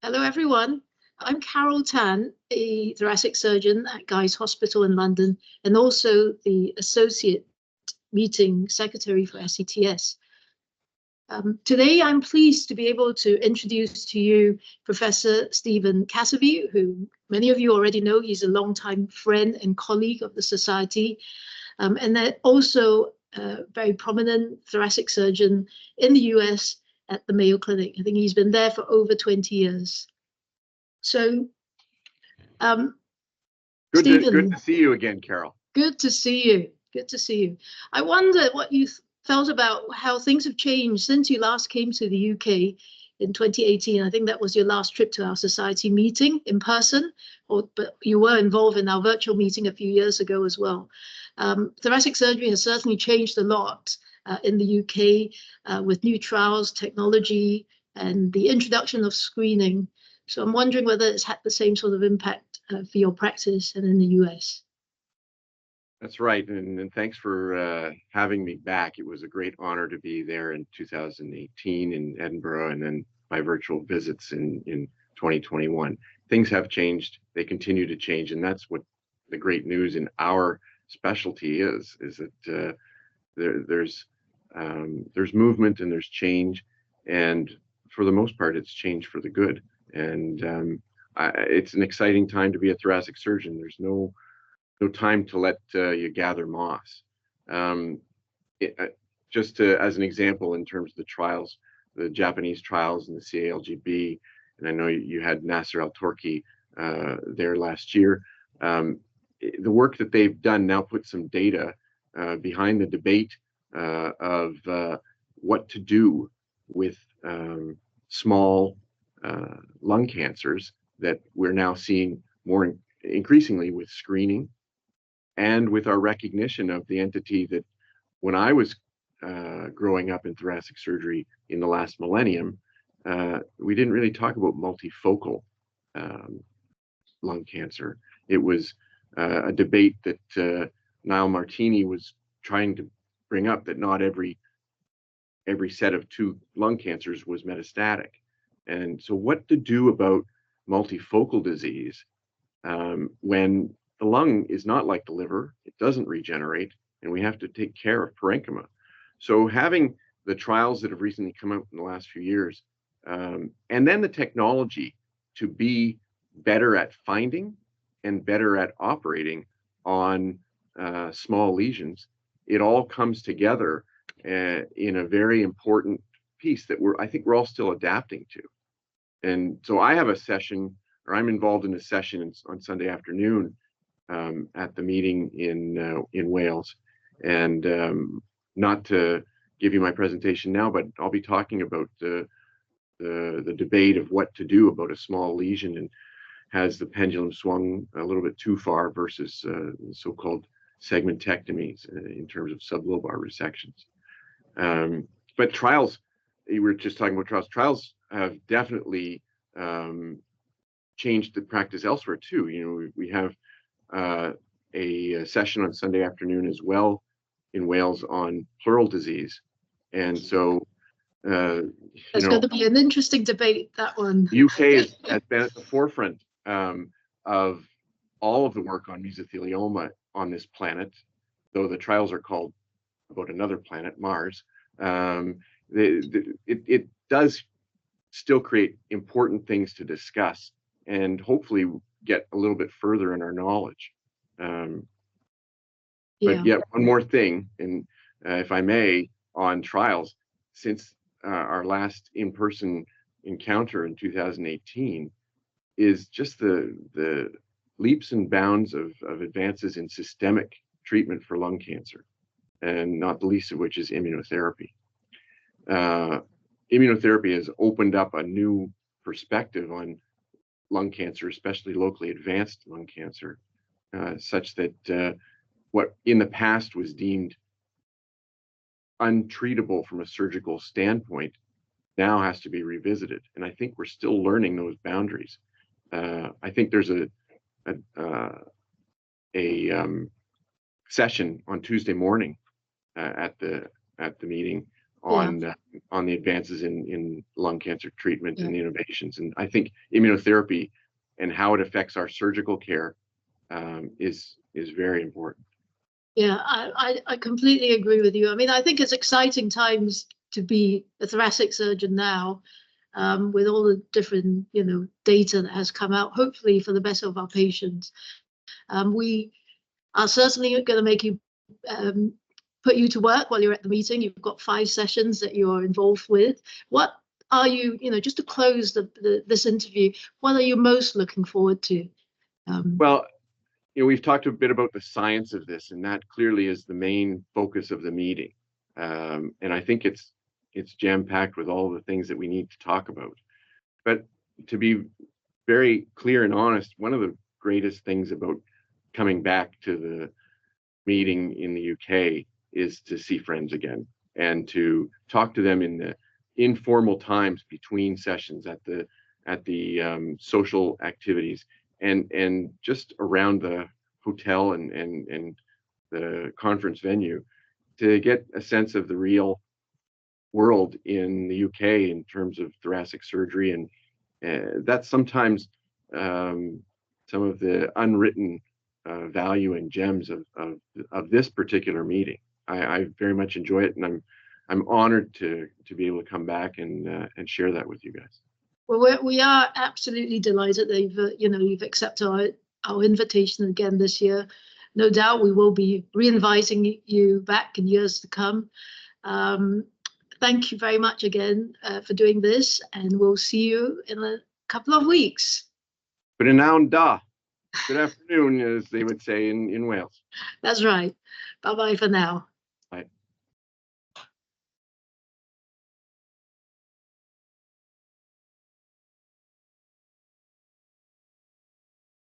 Hello, everyone. I'm Carol Tan, a thoracic surgeon at Guy's Hospital in London, and also the Associate Meeting Secretary for SETS. Today, I'm pleased to be able to introduce to you Professor Stephen Cassivi, who many of you already know. He's a longtime friend and colleague of the Society, and they're also a very prominent thoracic surgeon in the US at the Mayo Clinic. I think he's been there for over 20 years. So, Good to see you again, Carol. Good to see you. Good to see you. I wonder what you felt about how things have changed since you last came to the UK in 2018. I think that was your last trip to our Society meeting in person, but you were involved in our virtual meeting a few years ago as well. Thoracic surgery has certainly changed a lot in the UK with new trials, technology, and the introduction of screening. So I'm wondering whether it's had the same sort of impact for your practice and in the US. That's right, and thanks for having me back. It was a great honor to be there in 2018 in Edinburgh, and then by virtual visits in 2021. Things have changed; they continue to change, and that's what the great news in our specialty is that there's movement and there's change, and for the most part, it's change for the good. And it's an exciting time to be a thoracic surgeon. There's no time to let you gather moss. Just as an example, in terms of the trials, the Japanese trials and the CALGB, and I know you had Nasser Al-Torki there last year. The work that they've done now puts some data behind the debate of what to do with small lung cancers that we're now seeing more increasingly with screening, and with our recognition of the entity that when I was growing up in thoracic surgery in the last millennium, we didn't really talk about multifocal lung cancer. It was a debate that Niall Martini was trying to bring up, that not every set of 2 lung cancers was metastatic. And so what to do about multifocal disease when the lung is not like the liver, it doesn't regenerate, and we have to take care of parenchyma. So having the trials that have recently come out in the last few years, and then the technology to be better at finding and better at operating on small lesions, it all comes together in a very important piece that I think we're all still adapting to. And so I have a session, or I'm involved in a session on Sunday afternoon at the meeting in Wales. And not to give you my presentation now, but I'll be talking about the debate of what to do about a small lesion, and has the pendulum swung a little bit too far versus so-called segmentectomies in terms of sublobar resections. But trials, you were just talking about trials. Trials have definitely changed the practice elsewhere too. You know, we have a session on Sunday afternoon as well in Wales on pleural disease, and so it's going to be an interesting debate, that one. The UK has been at the forefront of all of the work on mesothelioma on this planet, though the trials are called about another planet, Mars. It does still create important things to discuss, and hopefully get a little bit further in our knowledge. But yet one more thing, and if I may, on trials, since our last in-person encounter in 2018, is just the leaps and bounds of advances in systemic treatment for lung cancer, and not the least of which is immunotherapy. Immunotherapy has opened up a new perspective on lung cancer, especially locally advanced lung cancer, such that what in the past was deemed untreatable from a surgical standpoint now has to be revisited. And I think we're still learning those boundaries. I think there's a session on Tuesday morning at the meeting on the advances in lung cancer treatment and the innovations. And I think immunotherapy and how it affects our surgical care is very important. Yeah, I completely agree with you. I mean, I think it's exciting times to be a thoracic surgeon now, with all the different, data that has come out, hopefully for the best of our patients. We are certainly going to make you put you to work while you're at the meeting. You've got 5 sessions that you're involved with. What are you, just to close this interview, what are you most looking forward to? Well, we've talked a bit about the science of this, and that clearly is the main focus of the meeting. And I think it's jam-packed with all the things that we need to talk about. But to be very clear and honest, one of the greatest things about coming back to the meeting in the UK is to see friends again and to talk to them in the informal times between sessions at the social activities and just around the hotel and the conference venue, to get a sense of the real world in the UK in terms of thoracic surgery. And that's sometimes some of the unwritten value and gems of this particular meeting. I very much enjoy it, and I'm honored to be able to come back and share that with you guys. Well, we are absolutely delighted that you've accepted our invitation again this year. No doubt we will be re-inviting you back in years to come. Thank you very much again for doing this, and we'll see you in a couple of weeks. Good afternoon, as they would say in Wales. That's right. Bye-bye for now.